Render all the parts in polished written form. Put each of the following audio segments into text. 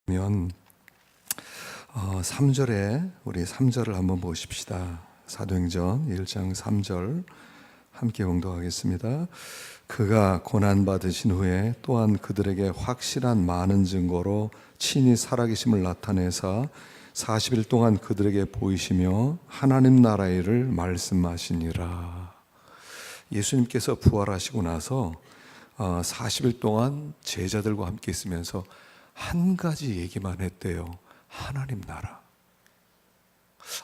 면 3절에 우리 3절을 한번 보십시다. 사도행전 1장 3절 함께 봉독하겠습니다. 그가 고난 받으신 후에 또한 그들에게 확실한 많은 증거로 친히 살아계심을 나타내사 40일 동안 그들에게 보이시며 하나님 나라의 일을 말씀하시니라. 예수님께서 부활하시고 나서 40일 동안 제자들과 함께 있으면서 한 가지 얘기만 했대요. 하나님 나라.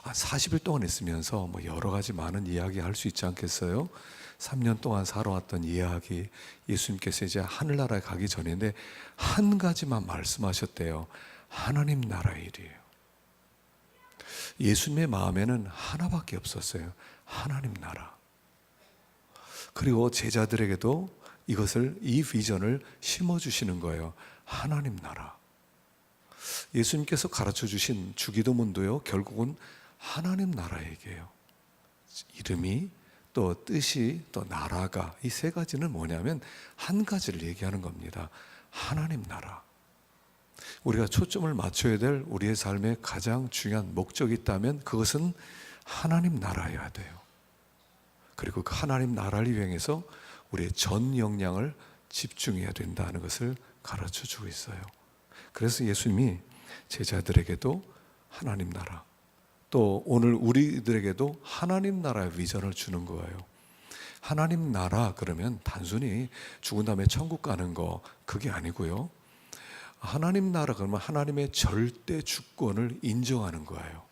40일 동안 있으면서 여러 가지 많은 이야기 할 수 있지 않겠어요? 3년 동안 살아왔던 이야기, 예수님께서 이제 하늘나라에 가기 전인데 한 가지만 말씀하셨대요. 하나님 나라의 일이에요. 예수님의 마음에는 하나밖에 없었어요. 하나님 나라. 그리고 제자들에게도 이 비전을 심어주시는 거예요. 하나님 나라. 예수님께서 가르쳐 주신 주기도문도요, 결국은 하나님 나라 얘기예요. 이름이 또 뜻이 또 나라가, 이 세 가지는 뭐냐면 한 가지를 얘기하는 겁니다. 하나님 나라. 우리가 초점을 맞춰야 될 우리의 삶의 가장 중요한 목적이 있다면 그것은 하나님 나라여야 돼요. 그리고 그 하나님 나라를 위해서 우리의 전 역량을 집중해야 된다는 것을 가르쳐 주고 있어요. 그래서 예수님이 제자들에게도 하나님 나라, 또 오늘 우리들에게도 하나님 나라의 비전을 주는 거예요. 하나님 나라 그러면 단순히 죽은 다음에 천국 가는 거, 그게 아니고요. 하나님 나라 그러면 하나님의 절대 주권을 인정하는 거예요.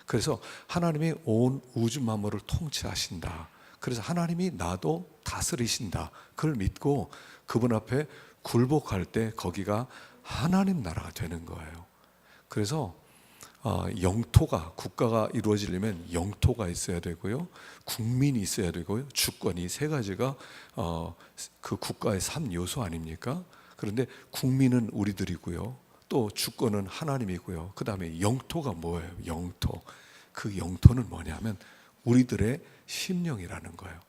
그래서 하나님이 온 우주 만물을 통치하신다. 그래서 하나님이 나도 다스리신다. 그걸 믿고 그분 앞에 굴복할 때 거기가 하나님 나라가 되는 거예요. 그래서 영토가, 국가가 이루어지려면 영토가 있어야 되고요, 국민이 있어야 되고요, 주권이, 세 가지가 그 국가의 3요소 아닙니까? 그런데 국민은 우리들이고요, 또 주권은 하나님이고요, 그 다음에 영토가 뭐예요? 영토. 그 영토는 뭐냐면 우리들의 심령이라는 거예요.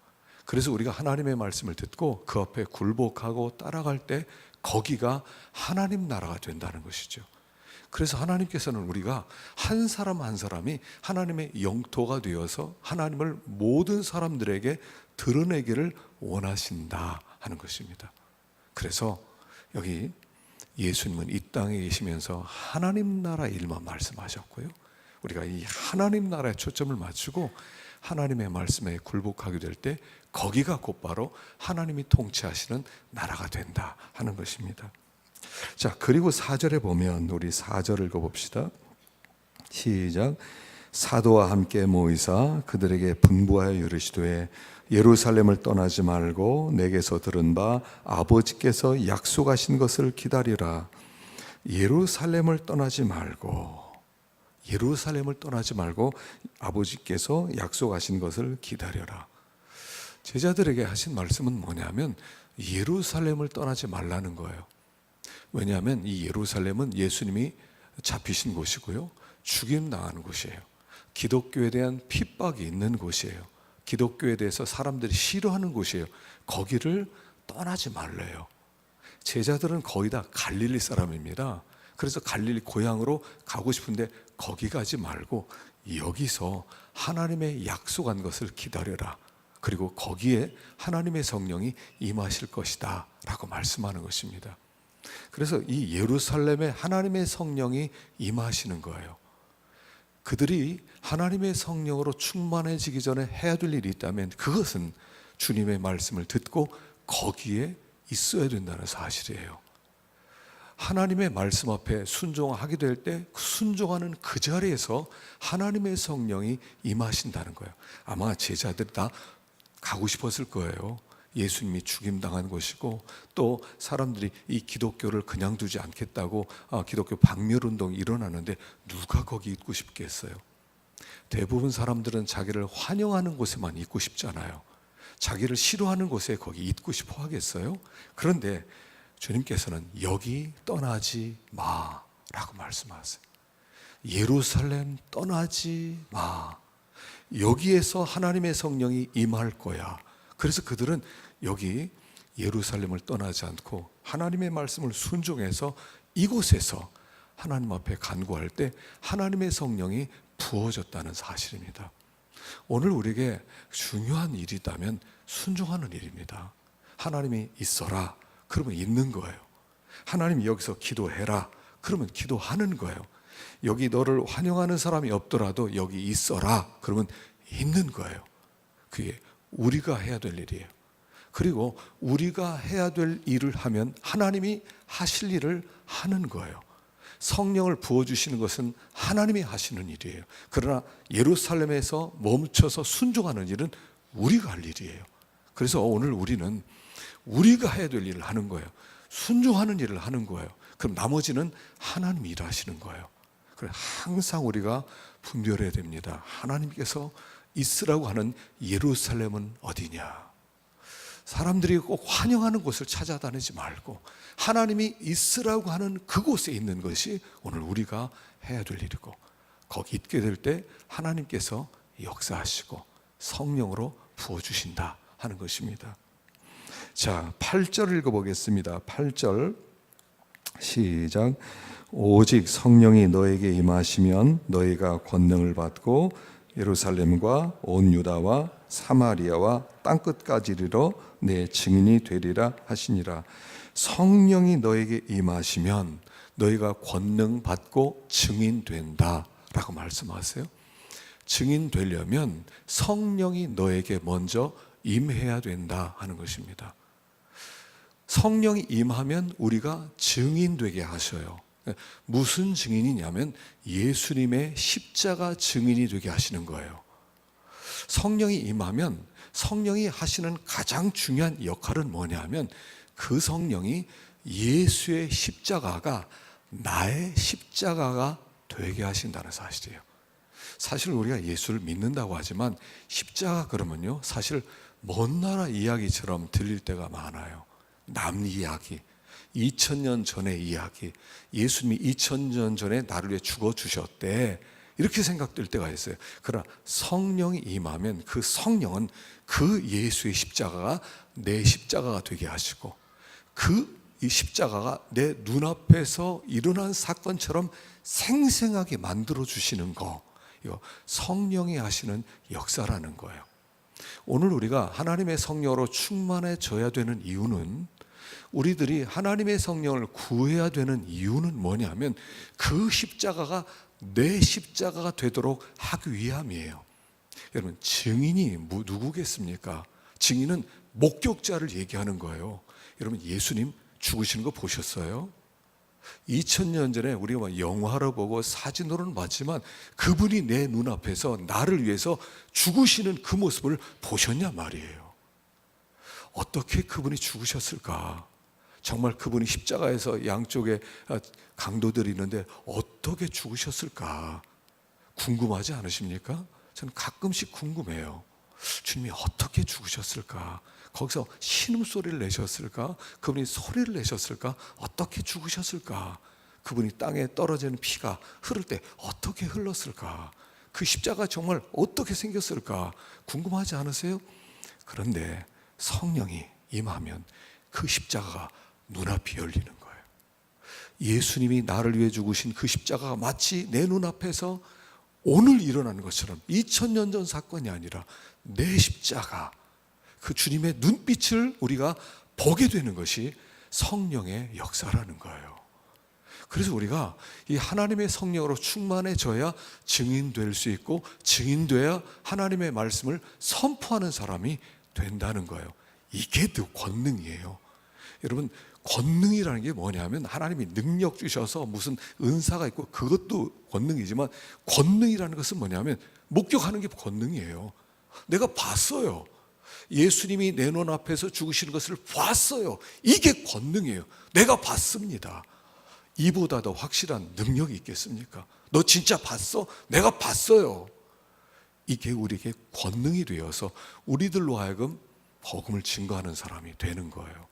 그래서 우리가 하나님의 말씀을 듣고 그 앞에 굴복하고 따라갈 때 거기가 하나님 나라가 된다는 것이죠. 그래서 하나님께서는 우리가 한 사람 한 사람이 하나님의 영토가 되어서 하나님을 모든 사람들에게 드러내기를 원하신다 하는 것입니다. 그래서 여기 예수님은 이 땅에 계시면서 하나님 나라 일만 말씀하셨고요, 우리가 이 하나님 나라에 초점을 맞추고 하나님의 말씀에 굴복하게 될 때 거기가 곧바로 하나님이 통치하시는 나라가 된다 하는 것입니다. 자, 그리고 4절에 보면 우리 4절을 읽어봅시다. 시작. 사도와 함께 모이사 그들에게 분부하여 이르시되 예루살렘을 떠나지 말고 내게서 들은 바 아버지께서 약속하신 것을 기다리라. 예루살렘을 떠나지 말고 아버지께서 약속하신 것을 기다려라. 제자들에게 하신 말씀은 뭐냐면 예루살렘을 떠나지 말라는 거예요. 왜냐하면 이 예루살렘은 예수님이 잡히신 곳이고요, 죽임당하는 곳이에요. 기독교에 대한 핍박이 있는 곳이에요. 기독교에 대해서 사람들이 싫어하는 곳이에요. 거기를 떠나지 말래요. 제자들은 거의 다 갈릴리 사람입니다. 그래서 갈릴리 고향으로 가고 싶은데 거기 가지 말고 여기서 하나님의 약속한 것을 기다려라. 그리고 거기에 하나님의 성령이 임하실 것이다 라고 말씀하는 것입니다. 그래서 이 예루살렘에 하나님의 성령이 임하시는 거예요. 그들이 하나님의 성령으로 충만해지기 전에 해야 될 일이 있다면 그것은 주님의 말씀을 듣고 거기에 있어야 된다는 사실이에요. 하나님의 말씀 앞에 순종하게 될 때 순종하는 그 자리에서 하나님의 성령이 임하신다는 거예요. 아마 제자들이 다 가고 싶었을 거예요. 예수님이 죽임당한 곳이고 또 사람들이 이 기독교를 그냥 두지 않겠다고 기독교 박멸운동이 일어나는데 누가 거기 있고 싶겠어요? 대부분 사람들은 자기를 환영하는 곳에만 있고 싶잖아요. 자기를 싫어하는 곳에 거기 있고 싶어 하겠어요? 그런데 주님께서는 여기 떠나지 마라고 말씀하세요. 예루살렘 떠나지 마. 여기에서 하나님의 성령이 임할 거야. 그래서 그들은 여기 예루살렘을 떠나지 않고 하나님의 말씀을 순종해서 이곳에서 하나님 앞에 간구할 때 하나님의 성령이 부어졌다는 사실입니다. 오늘 우리에게 중요한 일이 있다면 순종하는 일입니다. 하나님이 있어라, 그러면 있는 거예요. 하나님이 여기서 기도해라, 그러면 기도하는 거예요. 여기 너를 환영하는 사람이 없더라도 여기 있어라, 그러면 있는 거예요. 그게 우리가 해야 될 일이에요. 그리고 우리가 해야 될 일을 하면 하나님이 하실 일을 하는 거예요. 성령을 부어주시는 것은 하나님이 하시는 일이에요. 그러나 예루살렘에서 멈춰서 순종하는 일은 우리가 할 일이에요. 그래서 오늘 우리는 우리가 해야 될 일을 하는 거예요. 순종하는 일을 하는 거예요. 그럼 나머지는 하나님이 일하시는 거예요. 그래서 항상 우리가 분별해야 됩니다. 하나님께서 있으라고 하는 예루살렘은 어디냐? 사람들이 꼭 환영하는 곳을 찾아다니지 말고 하나님이 있으라고 하는 그곳에 있는 것이 오늘 우리가 해야 될 일이고, 거기 있게 될 때 하나님께서 역사하시고 성령으로 부어주신다 하는 것입니다. 자, 8절 읽어보겠습니다. 8절 시작. 오직 성령이 너에게 임하시면 너희가 권능을 받고 예루살렘과 온 유다와 사마리아와 땅끝까지 이르러 내 증인이 되리라 하시니라. 성령이 너에게 임하시면 너희가 권능 받고 증인 된다 라고 말씀하세요. 증인 되려면 성령이 너에게 먼저 임해야 된다 하는 것입니다. 성령이 임하면 우리가 증인 되게 하셔요. 무슨 증인이냐면 예수님의 십자가 증인이 되게 하시는 거예요. 성령이 임하면 성령이 하시는 가장 중요한 역할은 뭐냐면 그 성령이 예수의 십자가가 나의 십자가가 되게 하신다는 사실이에요. 사실 우리가 예수를 믿는다고 하지만 십자가 그러면요, 사실 먼 나라 이야기처럼 들릴 때가 많아요. 남 이야기, 2000년 전의 이야기, 예수님이 2000년 전에 나를 위해 죽어주셨대, 이렇게 생각될 때가 있어요. 그러나 성령이 임하면 그 성령은 그 예수의 십자가가 내 십자가가 되게 하시고 그 이 십자가가 내 눈앞에서 일어난 사건처럼 생생하게 만들어 주시는 거, 이거 성령이 하시는 역사라는 거예요. 오늘 우리가 하나님의 성령으로 충만해져야 되는 이유는, 우리들이 하나님의 성령을 구해야 되는 이유는 뭐냐면 그 십자가가 내 십자가가 되도록 하기 위함이에요. 여러분, 증인이 누구겠습니까? 증인은 목격자를 얘기하는 거예요. 여러분, 예수님 죽으시는 거 보셨어요? 2000년 전에 우리가 영화로 보고 사진으로는 봤지만 그분이 내 눈앞에서 나를 위해서 죽으시는 그 모습을 보셨냐 말이에요. 어떻게 그분이 죽으셨을까? 정말 그분이 십자가에서 양쪽에 강도들이 있는데 어떻게 죽으셨을까? 궁금하지 않으십니까? 저는 가끔씩 궁금해요. 주님이 어떻게 죽으셨을까? 거기서 신음소리를 내셨을까? 그분이 소리를 내셨을까? 어떻게 죽으셨을까? 그분이 땅에 떨어지는 피가 흐를 때 어떻게 흘렀을까? 그 십자가 정말 어떻게 생겼을까? 궁금하지 않으세요? 그런데 성령이 임하면 그 십자가가 눈앞이 열리는 거예요. 예수님이 나를 위해 죽으신 그 십자가가 마치 내 눈앞에서 오늘 일어나는 것처럼 2000년 전 사건이 아니라 내 십자가, 그 주님의 눈빛을 우리가 보게 되는 것이 성령의 역사라는 거예요. 그래서 우리가 이 하나님의 성령으로 충만해져야 증인될 수 있고, 증인돼야 하나님의 말씀을 선포하는 사람이 된다는 거예요. 이게 더 권능이에요. 여러분, 권능이라는 게 뭐냐면 하나님이 능력 주셔서 무슨 은사가 있고 그것도 권능이지만, 권능이라는 것은 뭐냐면 목격하는 게 권능이에요. 내가 봤어요. 예수님이 내 눈앞에서 죽으시는 것을 봤어요. 이게 권능이에요. 내가 봤습니다. 이보다 더 확실한 능력이 있겠습니까? 너 진짜 봤어? 내가 봤어요. 이게 우리에게 권능이 되어서 우리들로 하여금 복음을 증거하는 사람이 되는 거예요.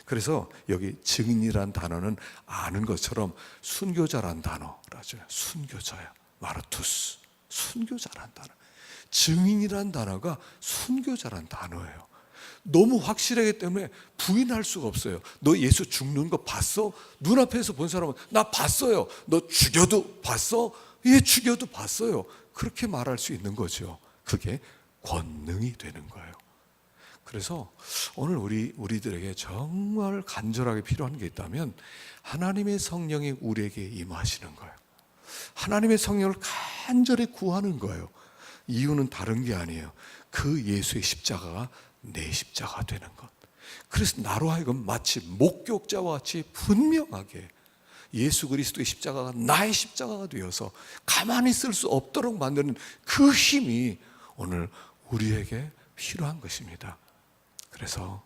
그래서 여기 증인이란 단어는 아는 것처럼 순교자란 단어라죠. 순교자야, 마르투스, 순교자란 단어. 증인이란 단어가 순교자란 단어예요. 너무 확실하기 때문에 부인할 수가 없어요. 너 예수 죽는 거 봤어? 눈앞에서 본 사람은 나 봤어요. 너 죽여도 봤어? 예, 죽여도 봤어요. 그렇게 말할 수 있는 거죠. 그게 권능이 되는 거예요. 그래서 오늘 우리들에게 정말 간절하게 필요한 게 있다면 하나님의 성령이 우리에게 임하시는 거예요. 하나님의 성령을 간절히 구하는 거예요. 이유는 다른 게 아니에요. 그 예수의 십자가가 내 십자가 되는 것. 그래서 나로 하여금 마치 목격자와 같이 분명하게 예수 그리스도의 십자가가 나의 십자가가 되어서 가만히 있을 수 없도록 만드는 그 힘이 오늘 우리에게 필요한 것입니다. 그래서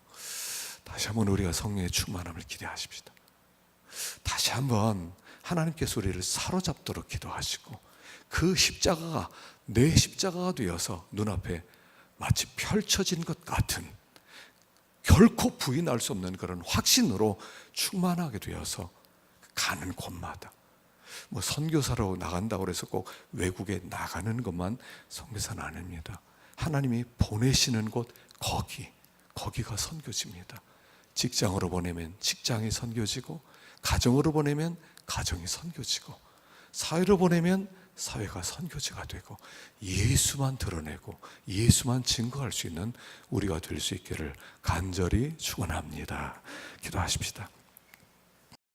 다시 한번 우리가 성령의 충만함을 기대하십시다. 다시 한번 하나님께서 우리를 사로잡도록 기도하시고 그 십자가가 내 십자가가 되어서 눈앞에 마치 펼쳐진 것 같은 결코 부인할 수 없는 그런 확신으로 충만하게 되어서 가는 곳마다 뭐 선교사로 나간다고 해서 꼭 외국에 나가는 것만 선교사는 아닙니다. 하나님이 보내시는 곳 거기가 선교지입니다. 직장으로 보내면 직장이 선교지고 가정으로 보내면 가정이 선교지고 사회로 보내면 사회가 선교지가 되고 예수만 드러내고 예수만 증거할 수 있는 우리가 될 수 있기를 간절히 축원합니다. 기도하십시다.